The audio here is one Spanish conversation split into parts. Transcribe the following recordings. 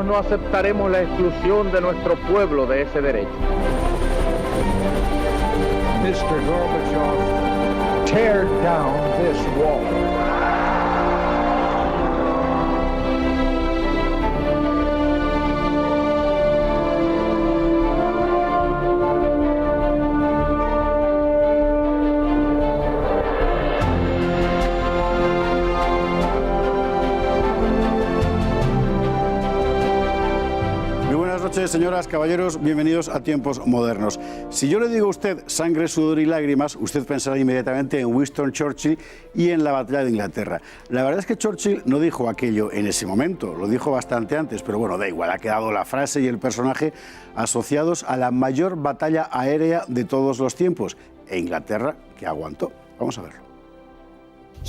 nosotros no aceptaremos la exclusión de nuestro pueblo de ese derecho. Mr. Gorbachev, tear down this wall. Buenas noches, señoras, caballeros, bienvenidos a Tiempos Modernos. Si yo le digo a usted sangre, sudor y lágrimas, usted pensará inmediatamente en Winston Churchill y en la batalla de Inglaterra. La verdad es que Churchill no dijo aquello en ese momento, lo dijo bastante antes, pero bueno, da igual, ha quedado la frase y el personaje asociados a la mayor batalla aérea de todos los tiempos, e Inglaterra que aguantó. Vamos a verlo.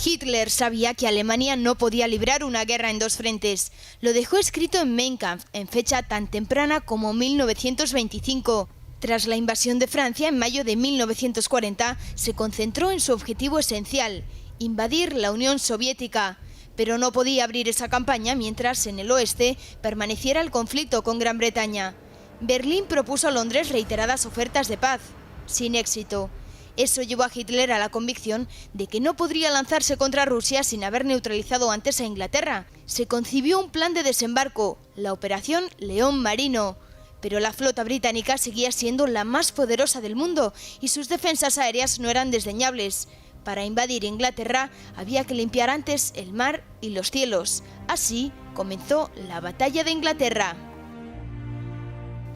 Hitler sabía que Alemania no podía librar una guerra en dos frentes. Lo dejó escrito en Mein Kampf, en fecha tan temprana como 1925. Tras la invasión de Francia en mayo de 1940, se concentró en su objetivo esencial, invadir la Unión Soviética. Pero no podía abrir esa campaña mientras en el oeste permaneciera el conflicto con Gran Bretaña. Berlín propuso a Londres reiteradas ofertas de paz, sin éxito. Eso llevó a Hitler a la convicción de que no podría lanzarse contra Rusia sin haber neutralizado antes a Inglaterra. Se concibió un plan de desembarco, la Operación León Marino. Pero la flota británica seguía siendo la más poderosa del mundo y sus defensas aéreas no eran desdeñables. Para invadir Inglaterra había que limpiar antes el mar y los cielos. Así comenzó la Batalla de Inglaterra.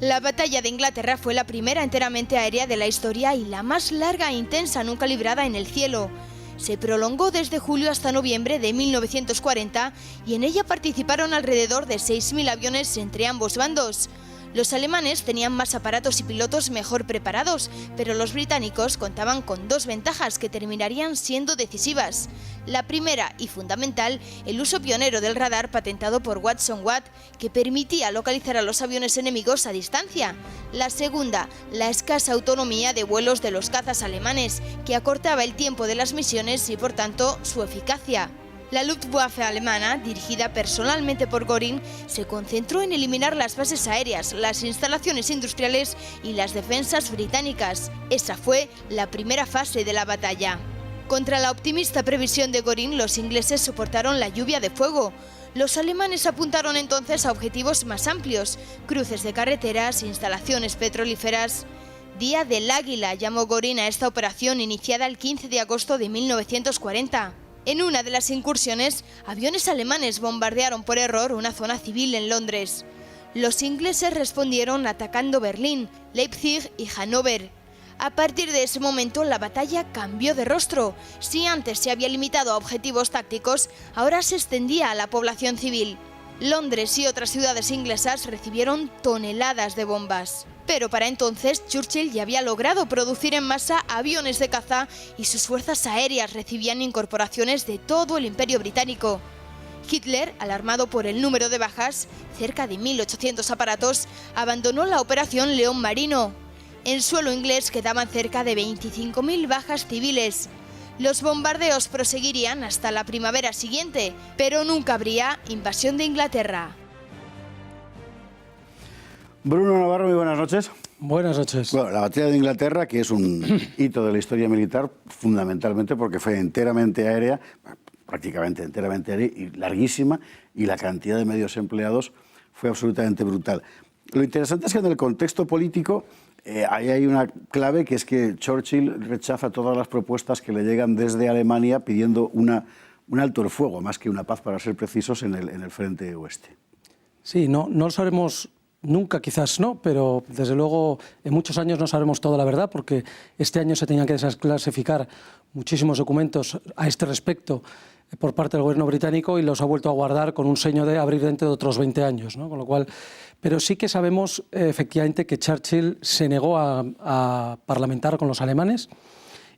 La batalla de Inglaterra fue la primera enteramente aérea de la historia y la más larga e intensa nunca librada en el cielo. Se prolongó desde julio hasta noviembre de 1940 y en ella participaron alrededor de 6.000 aviones entre ambos bandos. Los alemanes tenían más aparatos y pilotos mejor preparados, pero los británicos contaban con dos ventajas que terminarían siendo decisivas. La primera y fundamental, el uso pionero del radar patentado por Watson-Watt, que permitía localizar a los aviones enemigos a distancia. La segunda, la escasa autonomía de vuelos de los cazas alemanes, que acortaba el tiempo de las misiones y por tanto su eficacia. La Luftwaffe alemana, dirigida personalmente por Göring, se concentró en eliminar las bases aéreas, las instalaciones industriales y las defensas británicas. Esa fue la primera fase de la batalla. Contra la optimista previsión de Göring, los ingleses soportaron la lluvia de fuego. Los alemanes apuntaron entonces a objetivos más amplios: cruces de carreteras, instalaciones petrolíferas. Día del Águila llamó Göring a esta operación iniciada el 15 de agosto de 1940. En una de las incursiones, aviones alemanes bombardearon por error una zona civil en Londres. Los ingleses respondieron atacando Berlín, Leipzig y Hannover. A partir de ese momento, la batalla cambió de rostro. Si antes se había limitado a objetivos tácticos, ahora se extendía a la población civil. Londres y otras ciudades inglesas recibieron toneladas de bombas. Pero para entonces Churchill ya había logrado producir en masa aviones de caza y sus fuerzas aéreas recibían incorporaciones de todo el Imperio Británico. Hitler, alarmado por el número de bajas, cerca de 1.800 aparatos, abandonó la Operación León Marino. En suelo inglés quedaban cerca de 25.000 bajas civiles. Los bombardeos proseguirían hasta la primavera siguiente, pero nunca habría invasión de Inglaterra. Bruno Navarro, muy buenas noches. Buenas noches. Bueno, la batalla de Inglaterra, que es un hito de la historia militar, fundamentalmente porque fue enteramente aérea, prácticamente enteramente aérea y larguísima, y la cantidad de medios empleados fue absolutamente brutal. Lo interesante es que en el contexto político ahí hay una clave, que es que Churchill rechaza todas las propuestas que le llegan desde Alemania pidiendo un alto el fuego, más que una paz, para ser precisos, en el frente oeste. Sí, no lo sabremos nunca, quizás no, pero desde luego en muchos años no sabremos toda la verdad, porque este año se tenían que desclasificar muchísimos documentos a este respecto por parte del gobierno británico y los ha vuelto a guardar con un sello de abrir dentro de otros 20 años, ¿no? Con lo cual, pero sí que sabemos efectivamente que Churchill se negó a parlamentar con los alemanes.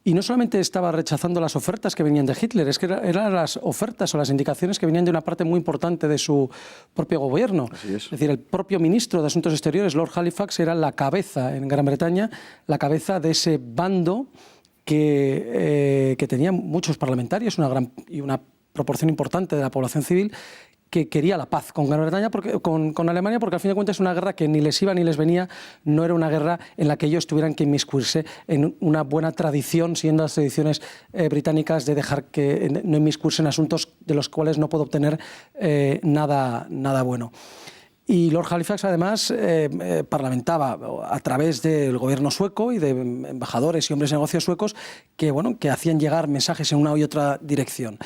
Y no solamente estaba rechazando las ofertas que venían de Hitler, es que eran las ofertas o las indicaciones que venían de una parte muy importante de su propio gobierno. Así es. Es decir, el propio ministro de Asuntos Exteriores, Lord Halifax, era la cabeza en Gran Bretaña, la cabeza de ese bando que tenía muchos parlamentarios y una proporción importante de la población civil, que quería la paz con Gran Bretaña, con Alemania, porque al fin de cuentas es una guerra que ni les iba ni les venía, no era una guerra en la que ellos tuvieran que inmiscuirse en una buena tradición, siguiendo las tradiciones británicas de dejar que no inmiscuirse en asuntos de los cuales no puedo obtener nada bueno. Y Lord Halifax, además, parlamentaba a través del gobierno sueco y de embajadores y hombres de negocios suecos que hacían llegar mensajes en una y otra dirección.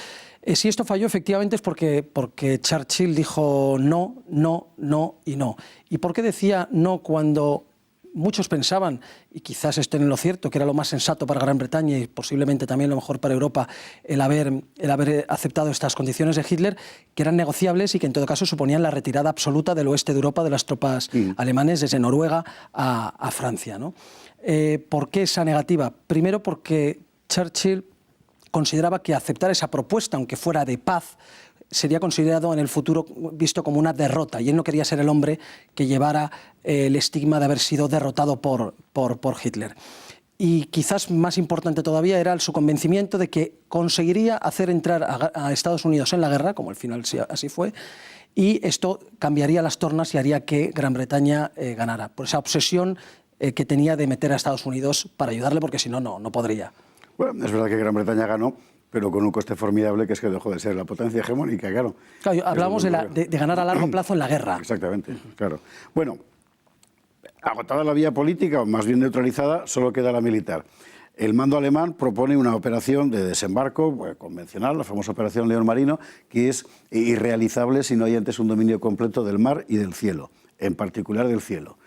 Si esto falló, efectivamente, es porque Churchill dijo no, no, no y no. ¿Y por qué decía no cuando muchos pensaban, y quizás estén en lo cierto, que era lo más sensato para Gran Bretaña y posiblemente también lo mejor para Europa el haber aceptado estas condiciones de Hitler, que eran negociables y que en todo caso suponían la retirada absoluta del oeste de Europa de las tropas alemanes desde Noruega a Francia, ¿no? ¿Por qué esa negativa? Primero porque Churchill consideraba que aceptar esa propuesta, aunque fuera de paz, sería considerado en el futuro visto como una derrota, y él no quería ser el hombre que llevara el estigma de haber sido derrotado por Hitler. Y quizás más importante todavía era su convencimiento de que conseguiría hacer entrar a Estados Unidos en la guerra, como al final así fue, y esto cambiaría las tornas y haría que Gran Bretaña ganara, por esa obsesión que tenía de meter a Estados Unidos para ayudarle, porque si no, no podría. Bueno, es verdad que Gran Bretaña ganó, pero con un coste formidable, que es que dejó de ser la potencia hegemónica, claro. Hablamos de ganar a largo plazo en la guerra. Exactamente, claro. Bueno, agotada la vía política, o más bien neutralizada, solo queda la militar. El mando alemán propone una operación de desembarco convencional, la famosa Operación León Marino, que es irrealizable si no hay antes un dominio completo del mar y del cielo, en particular del cielo.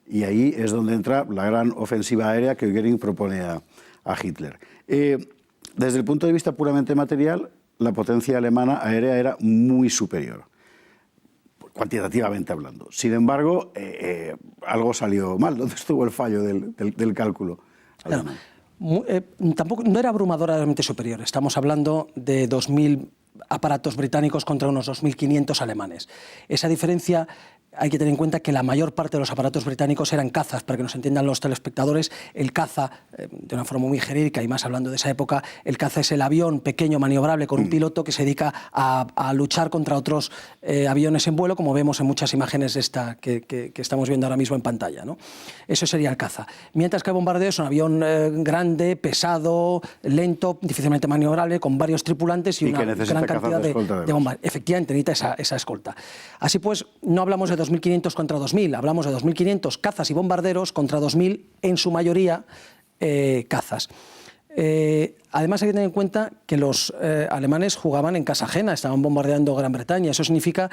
Y ahí es donde entra la gran ofensiva aérea que Göring propone a Hitler. Desde el punto de vista puramente material, la potencia alemana aérea era muy superior, cuantitativamente hablando. Sin embargo, algo salió mal. ¿Dónde estuvo el fallo del cálculo alemán? Tampoco, no era abrumadoramente superior. Estamos hablando de 2.000 aparatos británicos contra unos 2.500 alemanes. Esa diferencia, hay que tener en cuenta que la mayor parte de los aparatos británicos eran cazas, para que nos entiendan los telespectadores. El caza, de una forma muy genérica y más hablando de esa época, el caza es el avión pequeño maniobrable con un piloto que se dedica a luchar contra otros aviones en vuelo, como vemos en muchas imágenes que estamos viendo ahora mismo en pantalla, ¿no? Eso sería el caza. Mientras que el bombardeo es un avión grande, pesado, lento, difícilmente maniobrable, con varios tripulantes y una gran cantidad de bombas. Efectivamente, necesita esa escolta. Así pues, no hablamos de 2.500 contra 2.000, hablamos de 2.500 cazas y bombarderos contra 2.000, en su mayoría, cazas. Además hay que tener en cuenta que los alemanes jugaban en casa ajena, estaban bombardeando Gran Bretaña. Eso significa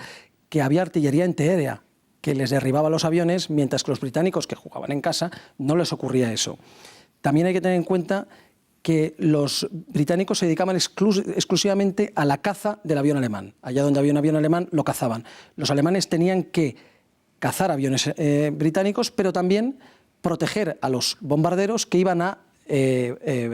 que había artillería antiaérea que les derribaba los aviones, mientras que los británicos, que jugaban en casa, no les ocurría eso. También hay que tener en cuenta que los británicos se dedicaban exclusivamente a la caza del avión alemán. Allá donde había un avión alemán, lo cazaban. Los alemanes tenían que cazar aviones británicos, pero también proteger a los bombarderos que iban a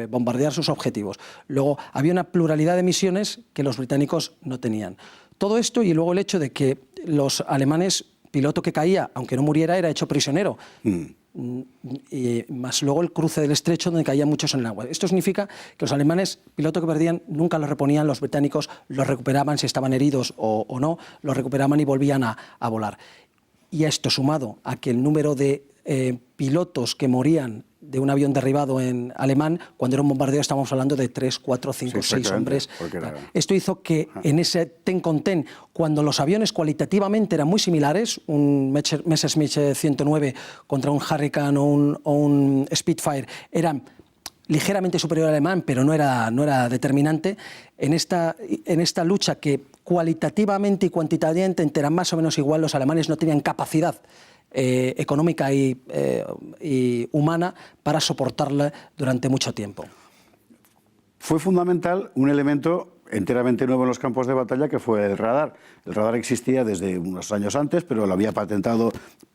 bombardear sus objetivos. Luego, había una pluralidad de misiones que los británicos no tenían. Todo esto y luego el hecho de que los alemanes, piloto que caía, aunque no muriera, era hecho prisionero. Y más luego el cruce del estrecho, donde caían muchos en el agua. Esto significa que los alemanes, piloto que perdían, nunca lo reponían. Los británicos los recuperaban si estaban heridos o no, los recuperaban y volvían a volar. Y a esto sumado a que el número de pilotos que morían de un avión derribado en alemán, cuando era un bombardeo estábamos hablando de 3, 4, 5, 6 hombres. Esto hizo que en ese ten con ten, cuando los aviones cualitativamente eran muy similares, un Messerschmitt 109 contra un Hurricane o un Spitfire, eran ligeramente superior al alemán, pero no era determinante. En esta lucha que cualitativamente y cuantitativamente eran más o menos igual, los alemanes no tenían capacidad económica y humana para soportarla durante mucho tiempo. Fue fundamental un elemento enteramente nuevo en los campos de batalla, que fue el radar. El radar existía desde unos años antes, pero lo había patentado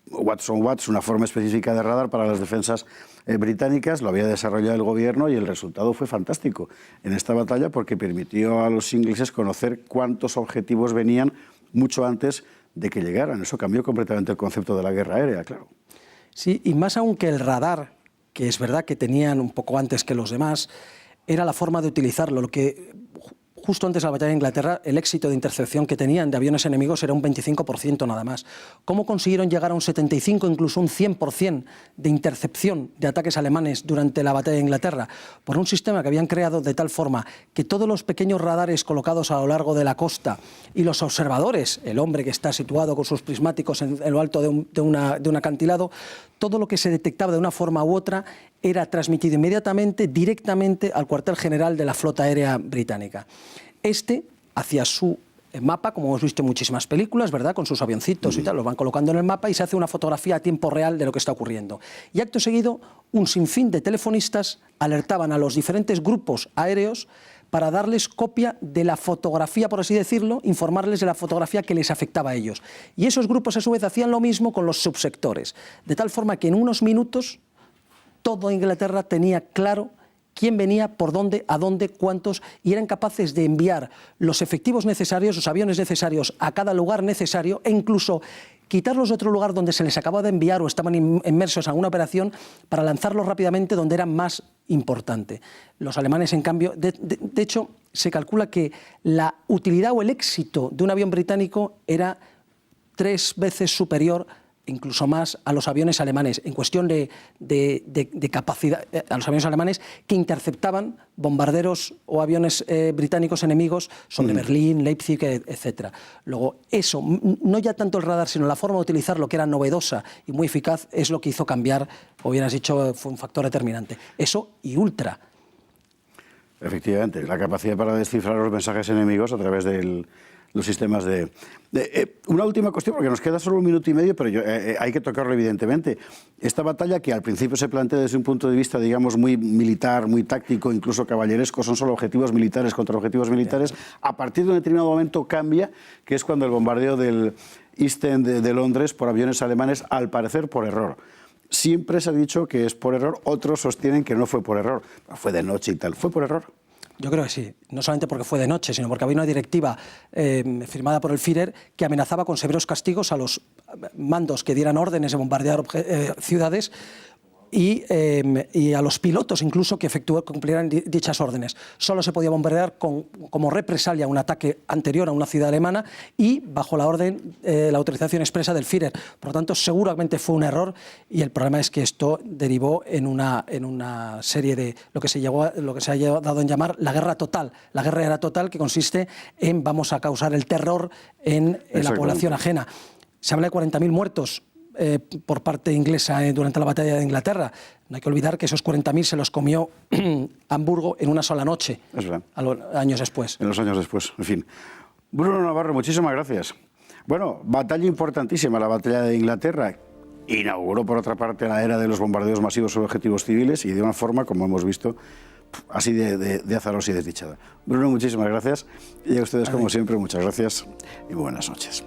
Watson Watts, una forma específica de radar para las defensas británicas, lo había desarrollado el gobierno y el resultado fue fantástico en esta batalla porque permitió a los ingleses conocer cuántos objetivos venían mucho antes de que llegaran. Eso cambió completamente el concepto de la guerra aérea, claro. Sí, y más aún que el radar, que es verdad que tenían un poco antes que los demás, era la forma de utilizarlo. Lo que justo antes de la batalla de Inglaterra, el éxito de intercepción que tenían de aviones enemigos era un 25% nada más. ¿Cómo consiguieron llegar a un 75, incluso un 100% de intercepción de ataques alemanes durante la batalla de Inglaterra? Por un sistema que habían creado de tal forma que todos los pequeños radares colocados a lo largo de la costa y los observadores, el hombre que está situado con sus prismáticos en lo alto de un acantilado, todo lo que se detectaba de una forma u otra era transmitido inmediatamente, directamente al cuartel general de la flota aérea británica. Este hacía su mapa, como hemos visto en muchísimas películas, ¿verdad? Con sus avioncitos y tal, los van colocando en el mapa y se hace una fotografía a tiempo real de lo que está ocurriendo. Y acto seguido, un sinfín de telefonistas alertaban a los diferentes grupos aéreos para darles copia de la fotografía, por así decirlo, informarles de la fotografía que les afectaba a ellos. Y esos grupos, a su vez, hacían lo mismo con los subsectores, de tal forma que en unos minutos toda Inglaterra tenía claro quién venía, por dónde, a dónde, cuántos, y eran capaces de enviar los efectivos necesarios, los aviones necesarios a cada lugar necesario, e incluso quitarlos de otro lugar donde se les acababa de enviar o estaban inmersos en alguna operación para lanzarlos rápidamente donde era más importante. Los alemanes, en cambio, de hecho, se calcula que la utilidad o el éxito de un avión británico era 3 veces superior, incluso más, a los aviones alemanes, en cuestión de capacidad, a los aviones alemanes que interceptaban bombarderos o aviones británicos enemigos sobre Berlín, Leipzig, etc. Luego, eso, no ya tanto el radar, sino la forma de utilizarlo, que era novedosa y muy eficaz, es lo que hizo cambiar, o hubieras dicho, fue un factor determinante. Eso y ultra. Efectivamente, la capacidad para descifrar los mensajes enemigos a través de los sistemas de... Una última cuestión, porque nos queda solo 1 minuto y medio, pero hay que tocarlo evidentemente. Esta batalla, que al principio se plantea desde un punto de vista, digamos, muy militar, muy táctico, incluso caballeresco, son solo objetivos militares contra objetivos militares, a partir de un determinado momento cambia, que es cuando el bombardeo del East End de Londres por aviones alemanes, al parecer por error. Siempre se ha dicho que es por error, otros sostienen que no fue por error, fue de noche y tal. ¿Fue por error? Yo creo que sí, no solamente porque fue de noche, sino porque había una directiva firmada por el Führer que amenazaba con severos castigos a los mandos que dieran órdenes de bombardear ciudades y a los pilotos incluso que cumplieran dichas órdenes. Solo se podía bombardear como represalia a un ataque anterior a una ciudad alemana y bajo la orden, la autorización expresa del Führer. Por lo tanto, seguramente fue un error y el problema es que esto derivó en una serie de lo que se ha dado en llamar la guerra total. La guerra era total, que consiste en vamos a causar el terror en la población ajena. Se habla de 40.000 muertos por parte inglesa durante la batalla de Inglaterra. No hay que olvidar que esos 40.000 se los comió Hamburgo en una sola noche, años después. En los años después, en fin. Bruno Navarro, muchísimas gracias. Bueno, batalla importantísima, la batalla de Inglaterra. Inauguró, por otra parte, la era de los bombardeos masivos sobre objetivos civiles y de una forma, como hemos visto, así de azarosa y desdichada. Bruno, muchísimas gracias. Y a ustedes, como siempre, muchas gracias y buenas noches.